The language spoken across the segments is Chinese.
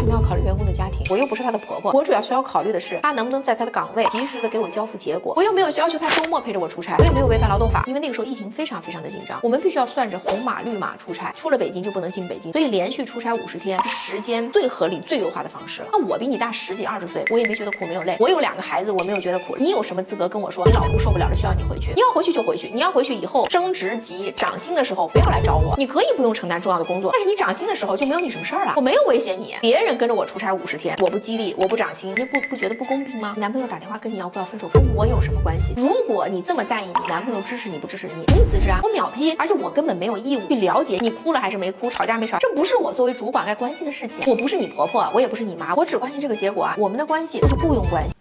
什么要考虑员工的家庭？我又不是他的婆婆，我主要需要考虑的是他能不能在他的岗位及时的给我交付结果。我又没有要求他周末陪着我出差，我也没有违反劳动法，因为那个时候疫情非常的紧张，我们必须要算着红码绿码出差，出了北京就不能进北京，所以连续出差50天是时间最合理最优化的方式了。那我比你大10几20岁，我也没觉得苦没有累，我有2个孩子，我没有觉得苦。你有什么资格跟我说你老公受不了了需要你回去？你要回去就回去，你要回去以后升职级涨薪的时候不要来找我，你可以不用承担重要的工作，但是你涨薪的时候就没有你什么事儿了。我没有威胁你，别人跟着我出差50天，我不激励，我不涨薪，你不觉得不公平吗？你男朋友打电话跟你要不要分手，跟我有什么关系？如果你这么在意你男朋友支持你不支持你，你辞职啊，我秒批，而且我根本没有义务去了解你哭了还是没哭，吵架没吵，这不是我作为主管该关心的事情。我不是你婆婆，我也不是你妈，我只关心这个结果啊。我们的关系就是雇佣关系。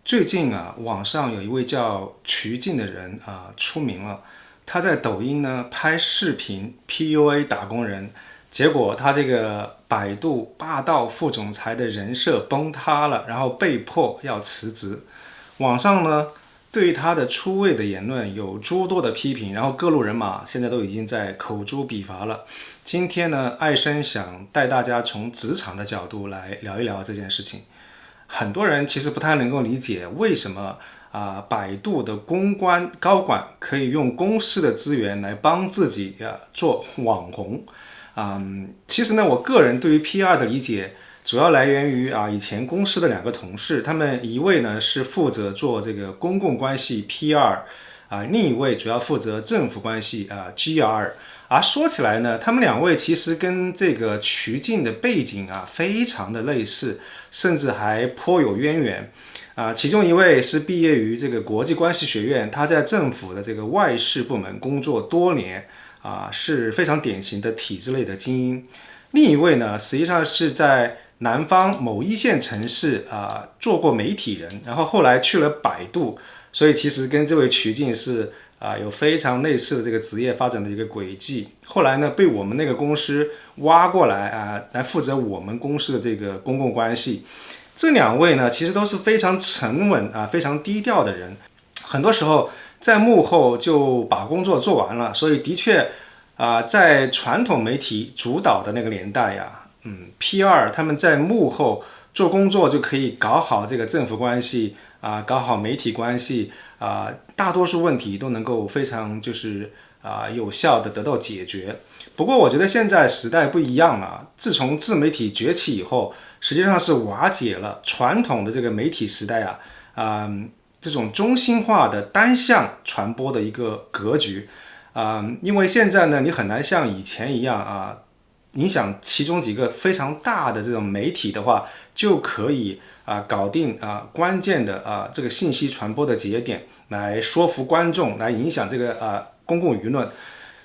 最近啊，网上有一位叫瞿静的人出名了。他在抖音呢拍视频 PUA 打工人，结果他这个百度霸道副总裁的人设崩塌了，然后被迫要辞职。网上呢对于他的出位的言论有诸多的批评，然后各路人马现在都已经在口诛笔伐了。今天呢，艾生想带大家从职场的角度来聊一聊这件事情。很多人其实不太能够理解为什么百度的公关高管可以用公司的资源来帮自己做网红。其实呢，我个人对于 PR 的理解主要来源于以前公司的2个同事，他们一位呢是负责做这个公共关系 PR，另一位主要负责政府关系GR。说起来呢，他们2位其实跟这个瞿静的背景非常的类似，甚至还颇有渊源。其中一位是毕业于这个国际关系学院，他在政府的这个外事部门工作多年，是非常典型的体制类的精英。另一位呢，实际上是在南方某1线城市做过媒体人，然后后来去了百度，所以其实跟这位瞿静是有非常类似的这个职业发展的一个轨迹。后来呢，被我们那个公司挖过来来负责我们公司的这个公共关系。这2位呢，其实都是非常沉稳非常低调的人，很多时候在幕后就把工作做完了。所以的确在传统媒体主导的那个年代PR 他们在幕后做工作就可以搞好这个政府关系搞好媒体关系大多数问题都能够非常有效的得到解决。不过我觉得现在时代不一样了，自从自媒体崛起以后，实际上是瓦解了传统的这个媒体时代这种中心化的单向传播的一个格局因为现在呢，你很难像以前一样影响其中几个非常大的这种媒体的话，就可以搞定关键的这个信息传播的节点，来说服观众，来影响这个公共舆论。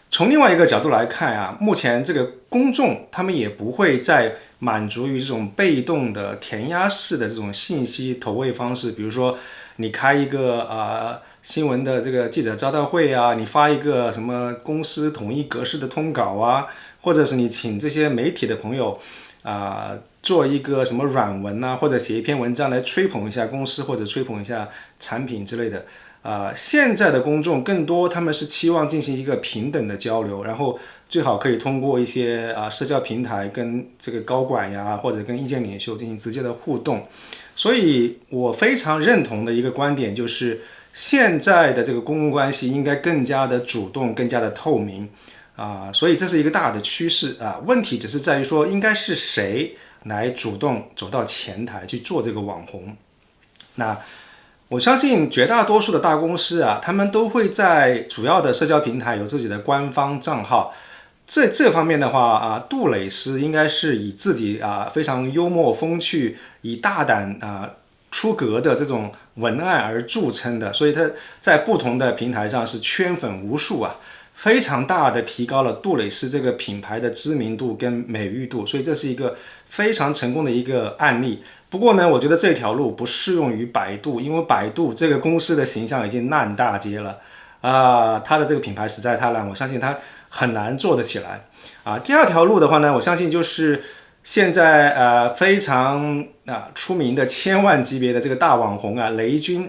从另外一个角度来看目前这个公众他们也不会再满足于这种被动的填鸭式的这种信息投喂方式，比如说你开一个新闻的这个记者招待会你发一个什么公司统一格式的通稿或者是你请这些媒体的朋友做一个什么软文或者写一篇文章来吹捧一下公司或者吹捧一下产品之类的。现在的公众更多他们是期望进行一个平等的交流，然后最好可以通过一些社交平台跟这个高管或者跟意见领袖进行直接的互动。所以我非常认同的一个观点就是现在的这个公共关系应该更加的主动，更加的透明所以这是一个大的趋势问题只是在于说应该是谁来主动走到前台去做这个网红。那我相信绝大多数的大公司他们都会在主要的社交平台有自己的官方账号。这方面的话杜蕾斯应该是以自己非常幽默风趣，以大胆出格的这种文案而著称的，所以他在不同的平台上是圈粉无数非常大的提高了杜蕾斯这个品牌的知名度跟美誉度，所以这是一个非常成功的一个案例。不过呢，我觉得这条路不适用于百度，因为百度这个公司的形象已经烂大街了它的这个品牌实在太烂，我相信它很难做得起来第二条路的话呢，我相信就是现在非常出名的千万级别的这个大网红雷军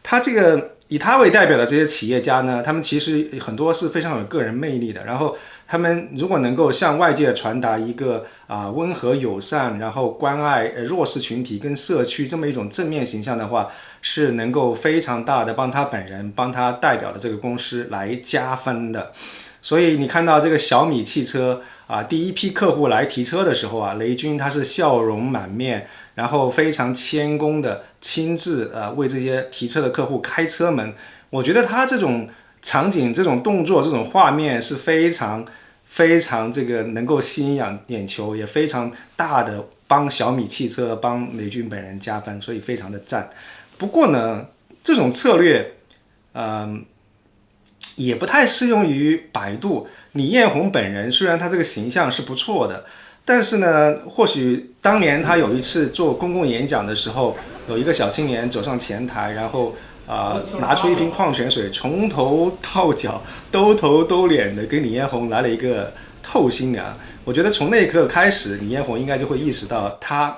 他这个以他为代表的这些企业家呢，他们其实很多是非常有个人魅力的，然后他们如果能够向外界传达一个温和友善，然后关爱弱势群体跟社区这么一种正面形象的话，是能够非常大的帮他本人、帮他代表的这个公司来加分的。所以你看到这个小米汽车第一批客户来提车的时候雷军他是笑容满面，然后非常谦恭的亲自为这些提车的客户开车门。我觉得他这种场景、这种动作、这种画面是非常非常这个能够吸引眼球，也非常大的帮小米汽车、帮雷军本人加分，所以非常的赞。不过呢，这种策略，也不太适用于百度。李彦宏本人虽然他这个形象是不错的，但是呢，或许当年他有一次做公共演讲的时候，有一个小青年走上前台，然后拿出一瓶矿泉水，从头到脚兜头兜脸的跟李彦宏来了一个透心凉。我觉得从那一刻开始，李彦宏应该就会意识到，他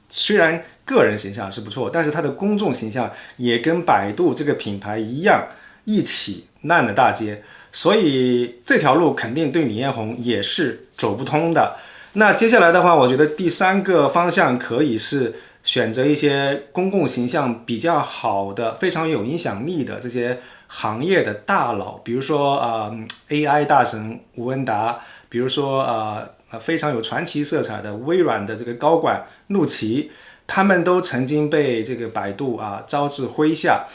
虽然个人形象是不错，但是他的公众形象也跟百度这个品牌一样，一起烂了大街。所以这条路肯定对李彦宏也是走不通的。那接下来的话，我觉得第三个方向可以是选择一些公共形象比较好的、非常有影响力的这些行业的大佬，比如说AI 大神吴文达，比如说非常有传奇色彩的微软的这个高管陆琪，他们都曾经被这个百度招至麾下。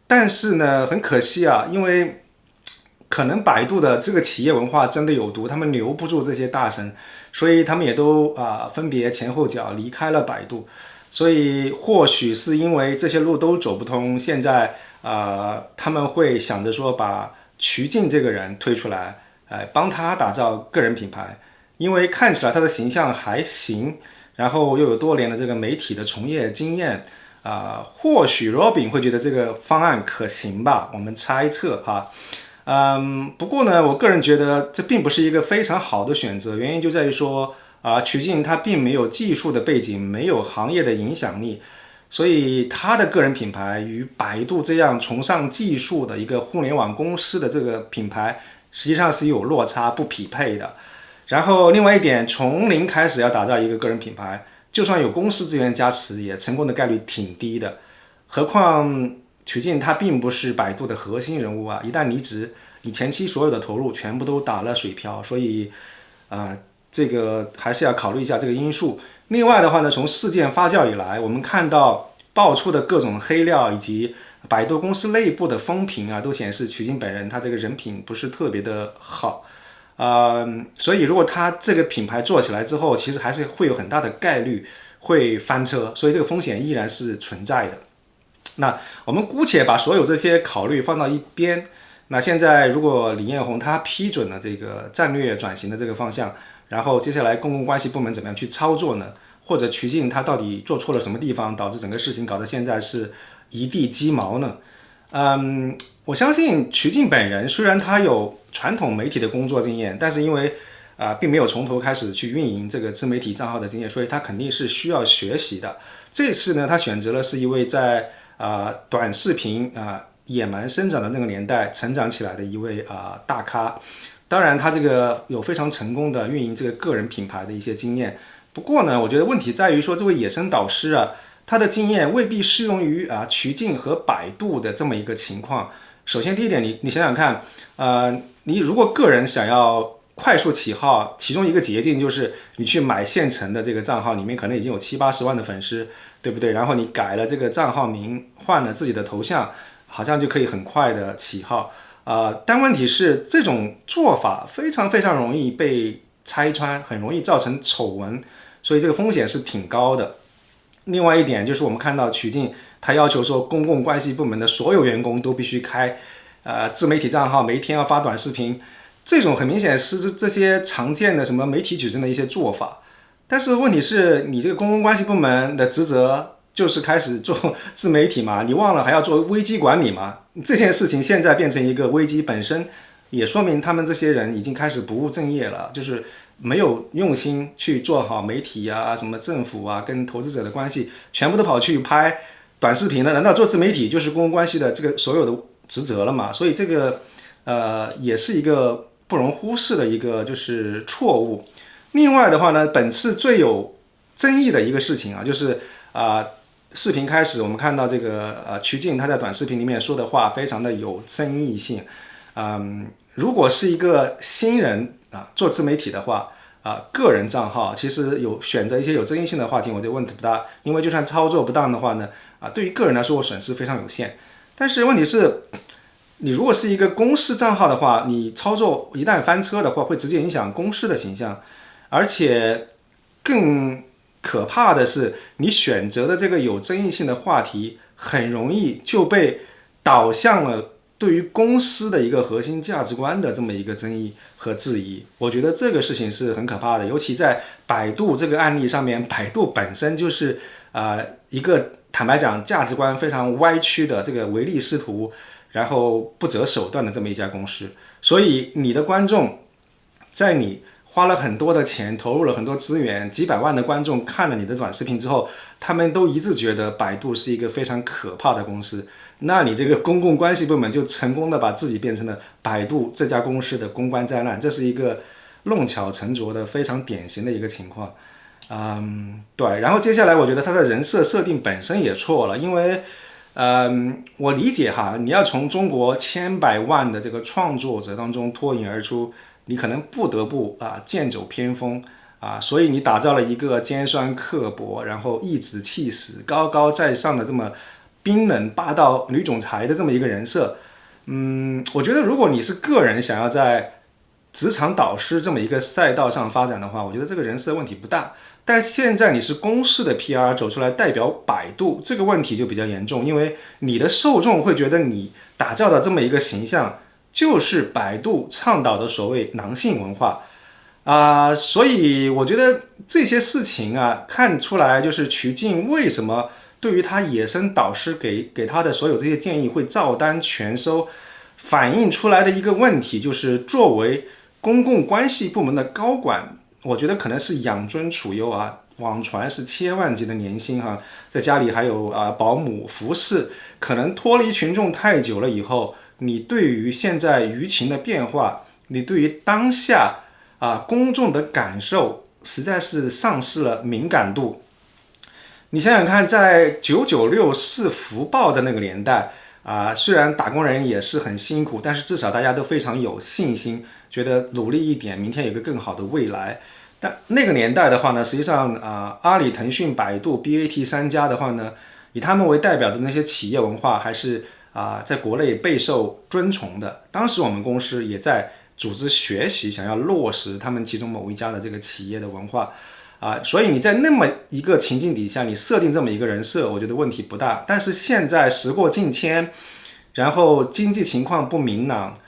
但是呢，很可惜因为可能百度的这个企业文化真的有毒，他们留不住这些大神，所以他们也都分别前后脚离开了百度。所以或许是因为这些路都走不通，现在他们会想着说把瞿静这个人推出来，帮他打造个人品牌，因为看起来他的形象还行，然后又有多年的这个媒体的从业经验。或许 Robin 会觉得这个方案可行吧，我们猜测哈。不过呢，我个人觉得这并不是一个非常好的选择，原因就在于说瞿静他并没有技术的背景，没有行业的影响力，所以他的个人品牌与百度这样崇尚技术的一个互联网公司的这个品牌实际上是有落差，不匹配的。然后另外一点，从零开始要打造一个个人品牌，就算有公司资源加持，也成功的概率挺低的。何况瞿静他并不是百度的核心人物一旦离职，你前期所有的投入全部都打了水漂，所以这个还是要考虑一下这个因素。另外的话呢，从事件发酵以来，我们看到爆出的各种黑料以及百度公司内部的风评都显示瞿静本人他这个人品不是特别的好。所以如果他这个品牌做起来之后，其实还是会有很大的概率会翻车，所以这个风险依然是存在的。那我们姑且把所有这些考虑放到一边。那现在如果李彦宏他批准了这个战略转型的这个方向，然后接下来公共关系部门怎么样去操作呢？或者瞿静他到底做错了什么地方，导致整个事情搞得现在是一地鸡毛呢？我相信瞿静本人虽然他有传统媒体的工作经验，但是因为并没有从头开始去运营这个自媒体账号的经验，所以他肯定是需要学习的。这次呢，他选择了是一位在短视频野蛮生长的那个年代成长起来的一位大咖。当然他这个有非常成功的运营这个个人品牌的一些经验。不过呢，我觉得问题在于说这位野生导师他的经验未必适用于瞿静和百度的这么一个情况。首先第一点，你想想看，你如果个人想要快速起号，其中一个捷径就是你去买现成的这个账号，里面可能已经有70-80万的粉丝，对不对？然后你改了这个账号名，换了自己的头像，好像就可以很快的起号。但问题是这种做法非常非常容易被拆穿，很容易造成丑闻，所以这个风险是挺高的。另外一点就是我们看到瞿静他要求说公共关系部门的所有员工都必须开自媒体账号，每天要发短视频，这种很明显是这些常见的什么媒体矩阵的一些做法。但是问题是你这个公共关系部门的职责就是开始做自媒体嘛，你忘了还要做危机管理嘛？这件事情现在变成一个危机本身，也说明他们这些人已经开始不务正业了，就是没有用心去做好媒体什么政府跟投资者的关系，全部都跑去拍短视频了。难道做自媒体就是公共关系的这个所有的职责了嘛？所以这个也是一个不容忽视的一个就是错误。另外的话呢，本次最有争议的一个事情啊，就是视频开始我们看到这个曲靖他在短视频里面说的话非常的有争议性。如果是一个新人做自媒体的话，个人账号其实有选择一些有争议性的话题，我觉得问题不大，因为就算操作不当的话呢，对于个人来说我损失非常有限。但是问题是，你如果是一个公司账号的话，你操作一旦翻车的话，会直接影响公司的形象，而且更可怕的是，你选择的这个有争议性的话题，很容易就被导向了对于公司的一个核心价值观的这么一个争议和质疑。我觉得这个事情是很可怕的，尤其在百度这个案例上面，百度本身就是一个坦白讲价值观非常歪曲的这个唯利是图，然后不择手段的这么一家公司。所以你的观众在你花了很多的钱，投入了很多资源，几百万的观众看了你的短视频之后，他们都一致觉得百度是一个非常可怕的公司。那你这个公共关系部门就成功的把自己变成了百度这家公司的公关灾难，这是一个弄巧成拙的非常典型的一个情况。对。然后接下来我觉得他的人设设定本身也错了，因为我理解哈，你要从中国千百万的这个创作者当中脱颖而出，你可能不得不剑走偏锋所以你打造了一个尖酸刻薄，然后颐指气使、高高在上的这么冰冷霸道女总裁的这么一个人设。我觉得如果你是个人想要在职场导师这么一个赛道上发展的话，我觉得这个人设问题不大。但现在你是公司的 PR 走出来代表百度，这个问题就比较严重，因为你的受众会觉得你打造的这么一个形象就是百度倡导的所谓狼性文化所以我觉得这些事情看出来就是曲靖为什么对于他野生导师给他的所有这些建议会照单全收，反映出来的一个问题就是作为公共关系部门的高管，我觉得可能是养尊处优网传是千万级的年薪在家里还有保姆服侍，可能脱离群众太久了以后，你对于现在舆情的变化，你对于当下公众的感受实在是丧失了敏感度。你想想看，在996是福报的那个年代虽然打工人也是很辛苦，但是至少大家都非常有信心，觉得努力一点，明天有个更好的未来。但那个年代的话呢，实际上阿里、腾讯、百度、BAT 三家的话呢，以他们为代表的那些企业文化还是在国内备受尊崇的。当时我们公司也在组织学习，想要落实他们其中某一家的这个企业的文化所以你在那么一个情境底下，你设定这么一个人设，我觉得问题不大。但是现在时过境迁，然后经济情况不明朗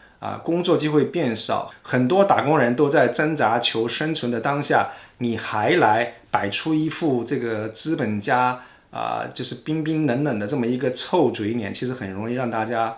工作机会变少，很多打工人都在挣扎求生存的当下，你还来摆出一副这个资本家就是冰冰冷冷的这么一个臭嘴脸，其实很容易让大家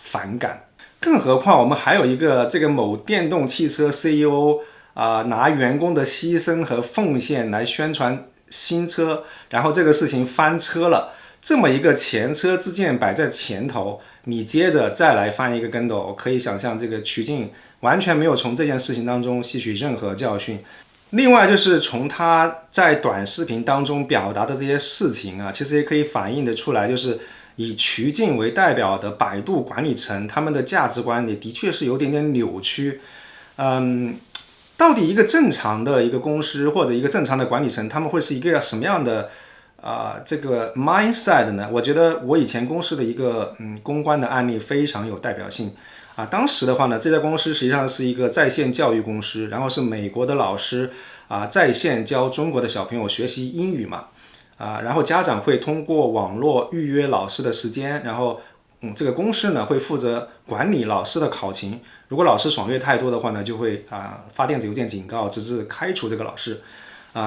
反感。更何况我们还有一个这个某电动汽车 CEO拿员工的牺牲和奉献来宣传新车，然后这个事情翻车了，这么一个前车之鉴摆在前头，你接着再来翻一个跟斗，可以想象这个曲靖完全没有从这件事情当中吸取任何教训。另外就是从他在短视频当中表达的这些事情其实也可以反映得出来，就是以曲靖为代表的百度管理层，他们的价值观也的确是有点点扭曲。到底一个正常的一个公司或者一个正常的管理层，他们会是一个什么样的这个 mindset 呢？我觉得我以前公司的一个公关的案例非常有代表性当时的话呢，这家公司实际上是一个在线教育公司，然后是美国的老师在线教中国的小朋友学习英语嘛然后家长会通过网络预约老师的时间，然后这个公司呢会负责管理老师的考勤，如果老师爽约太多的话呢，就会发电子邮件警告，直至开除这个老师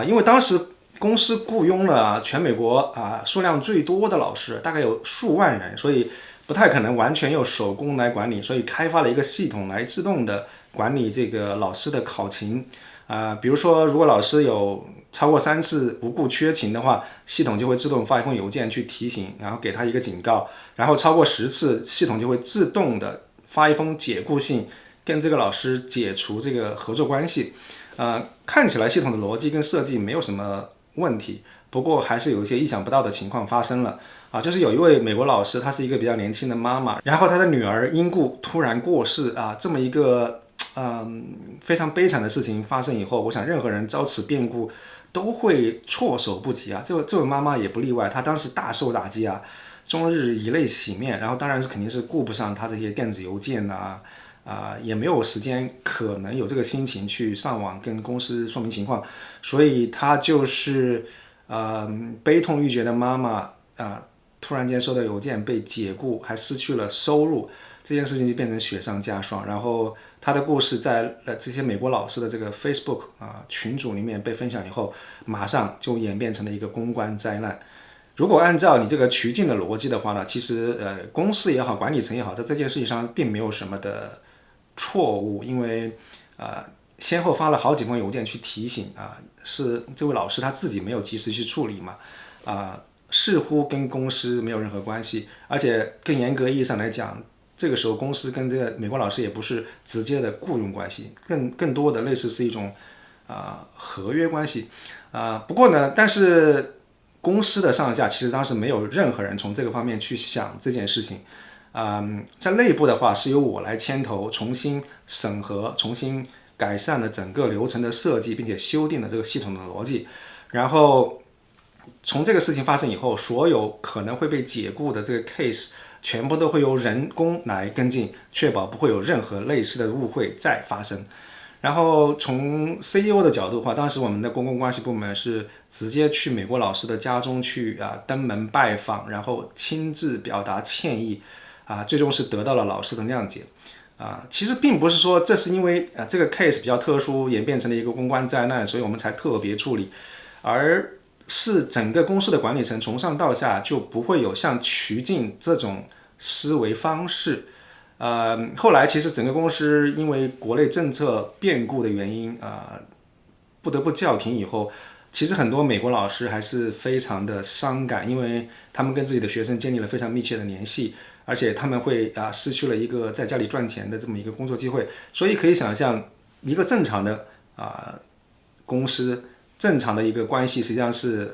因为当时公司雇佣了全美国数量最多的老师，大概有数万人，所以不太可能完全用手工来管理，所以开发了一个系统来自动的管理这个老师的考勤比如说如果老师有超过3次无故缺勤的话，系统就会自动发一封邮件去提醒，然后给他一个警告，然后超过10次，系统就会自动的发一封解雇信跟这个老师解除这个合作关系。看起来系统的逻辑跟设计没有什么问题，不过还是有一些意想不到的情况发生了就是有一位美国老师，她是一个比较年轻的妈妈，然后她的女儿因故突然过世这么一个非常悲惨的事情发生以后，我想任何人遭此变故都会措手不及这位妈妈也不例外，她当时大受打击终日以泪洗面，然后当然是肯定是顾不上她这些电子邮件也没有时间可能有这个心情去上网跟公司说明情况，所以她就是悲痛欲绝的妈妈突然间收到邮件被解雇，还失去了收入，这件事情就变成雪上加霜。然后她的故事在这些美国老师的这个 Facebook 群组里面被分享以后，马上就演变成了一个公关灾难。如果按照你这个瞿劲的逻辑的话呢，其实公司也好，管理层也好，在这件事情上并没有什么的错误，因为先后发了好几封邮件去提醒是这位老师他自己没有及时去处理嘛似乎跟公司没有任何关系，而且更严格意义上来讲，这个时候公司跟这个美国老师也不是直接的雇佣关系，更多的类似是一种合约关系不过呢，但是公司的上下其实当时没有任何人从这个方面去想这件事情在内部的话是由我来牵头重新审核，重新改善了整个流程的设计，并且修订了这个系统的逻辑，然后从这个事情发生以后，所有可能会被解雇的这个 case 全部都会由人工来跟进，确保不会有任何类似的误会再发生。然后从 CEO 的角度的话，当时我们的公共关系部门是直接去美国老师的家中去登门拜访，然后亲自表达歉意最终是得到了老师的谅解其实并不是说这是因为这个 case 比较特殊演变成了一个公关灾难，所以我们才特别处理，而是整个公司的管理层从上到下就不会有像瞿劲这种思维方式后来其实整个公司因为国内政策变故的原因不得不叫停以后，其实很多美国老师还是非常的伤感，因为他们跟自己的学生建立了非常密切的联系，而且他们会失去了一个在家里赚钱的这么一个工作机会，所以可以想象一个正常的公司正常的一个关系实际上是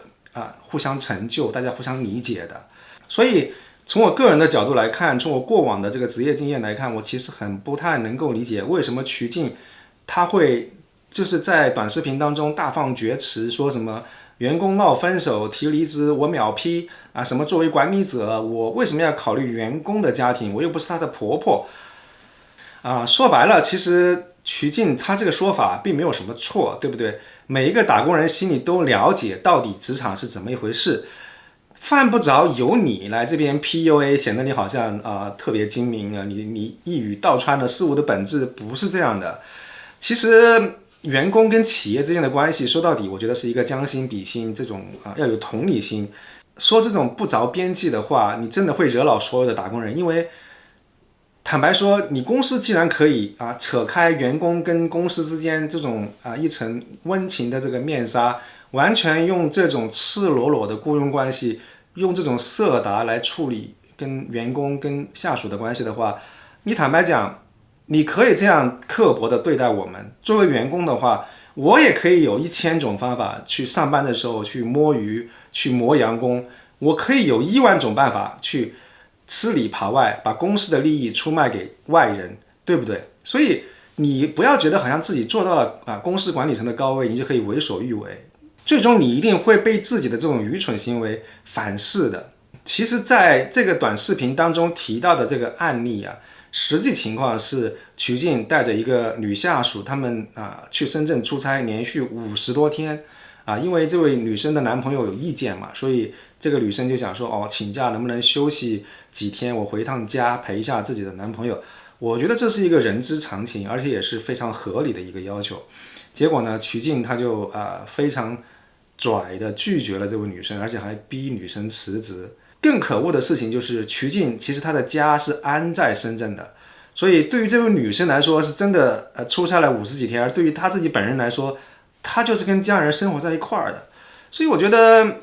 互相成就，大家互相理解的。所以从我个人的角度来看，从我过往的这个职业经验来看，我其实很不太能够理解为什么瞿劲他会就是在短视频当中大放厥词，说什么员工闹分手提离职我秒批什么作为管理者我为什么要考虑员工的家庭，我又不是他的婆婆说白了其实瞿劲他这个说法并没有什么错，对不对？每一个打工人心里都了解到底职场是怎么一回事，犯不着由你来这边 PUA， 显得你好像特别精明你一语道穿了事物的本质，不是这样的。其实员工跟企业之间的关系说到底我觉得是一个将心比心，这种要有同理心，说这种不着边际的话你真的会惹恼所有的打工人，因为坦白说你公司既然可以扯开员工跟公司之间这种一层温情的这个面纱，完全用这种赤裸裸的雇佣关系，用这种色达来处理跟员工跟下属的关系的话，你坦白讲你可以这样刻薄的对待我们，作为员工的话我也可以有1000种方法去上班的时候去摸鱼去磨洋工，我可以有1万种办法去吃里扒外，把公司的利益出卖给外人，对不对？所以你不要觉得好像自己做到了公司管理层的高位，你就可以为所欲为，最终你一定会被自己的这种愚蠢行为反噬的。其实在这个短视频当中提到的这个案例实际情况是瞿劲带着一个女下属，他们去深圳出差连续50多天因为这位女生的男朋友有意见嘛，所以这个女生就想说请假能不能休息几天，我回一趟家陪一下自己的男朋友。我觉得这是一个人之常情，而且也是非常合理的一个要求。结果呢瞿劲他就非常拽的拒绝了这位女生，而且还逼女生辞职。更可恶的事情就是瞿劲其实他的家是安在深圳的，所以对于这位女生来说是真的出差了50几天，而对于她自己本人来说，她就是跟家人生活在一块儿的。所以我觉得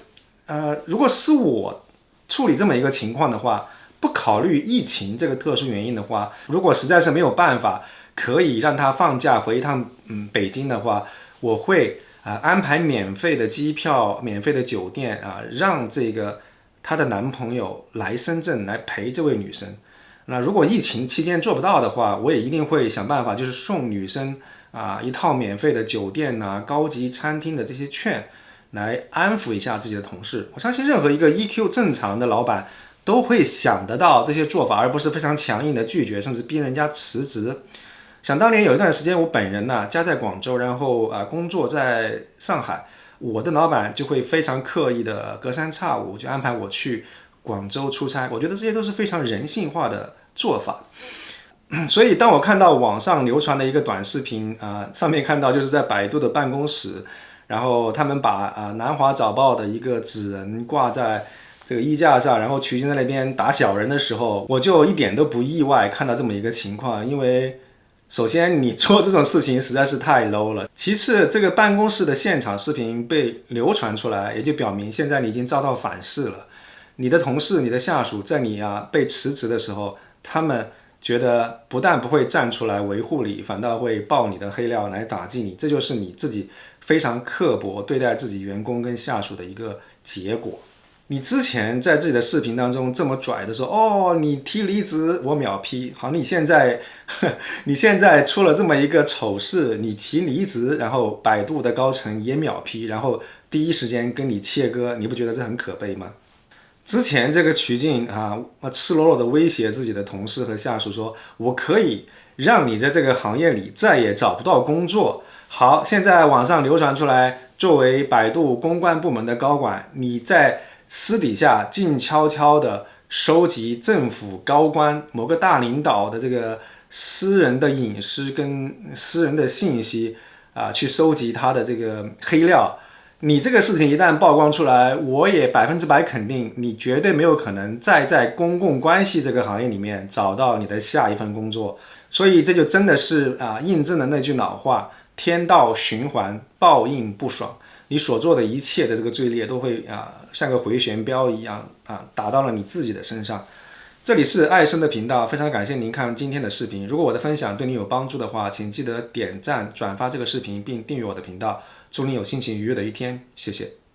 如果是我处理这么一个情况的话，不考虑疫情这个特殊原因的话，如果实在是没有办法可以让她放假回一趟北京的话，我会安排免费的机票、免费的酒店让这个她的男朋友来深圳来陪这位女生。那如果疫情期间做不到的话，我也一定会想办法，就是送女生一套免费的酒店高级餐厅的这些券，来安抚一下自己的同事。我相信任何一个 EQ 正常的老板都会想得到这些做法，而不是非常强硬的拒绝，甚至逼人家辞职。想当年有一段时间，我本人家在广州，然后工作在上海，我的老板就会非常刻意的隔三差五就安排我去广州出差。我觉得这些都是非常人性化的做法。所以当我看到网上流传的一个短视频上面看到就是在百度的办公室，然后他们把南华早报的一个纸人挂在这个衣架上，然后瞿静在那边打小人的时候，我就一点都不意外看到这么一个情况。因为首先你做这种事情实在是太 low 了，其次这个办公室的现场视频被流传出来，也就表明现在你已经遭到反噬了。你的同事、你的下属在你被辞职的时候，他们觉得不但不会站出来维护你，反倒会爆你的黑料来打击你，这就是你自己非常刻薄对待自己员工跟下属的一个结果。你之前在自己的视频当中这么拽的说，你提离职我秒批，好，你现在出了这么一个丑事，你提离职，然后百度的高层也秒批，然后第一时间跟你切割，你不觉得这很可悲吗？之前这个瞿静赤裸裸的威胁自己的同事和下属说，我可以让你在这个行业里再也找不到工作。好，现在网上流传出来，作为百度公关部门的高管，你在私底下静悄悄的收集政府高官某个大领导的这个私人的隐私跟私人的信息去收集他的这个黑料。你这个事情一旦曝光出来，我也100%肯定你绝对没有可能再在公共关系这个行业里面找到你的下一份工作。所以这就真的是印证了那句老话，天道循环，报应不爽。你所做的一切的这个罪孽都会像个回旋镖一样打到了你自己的身上。这里是爱生的频道，非常感谢您看今天的视频。如果我的分享对你有帮助的话，请记得点赞、转发这个视频，并订阅我的频道。祝你有心情愉悦的一天，谢谢。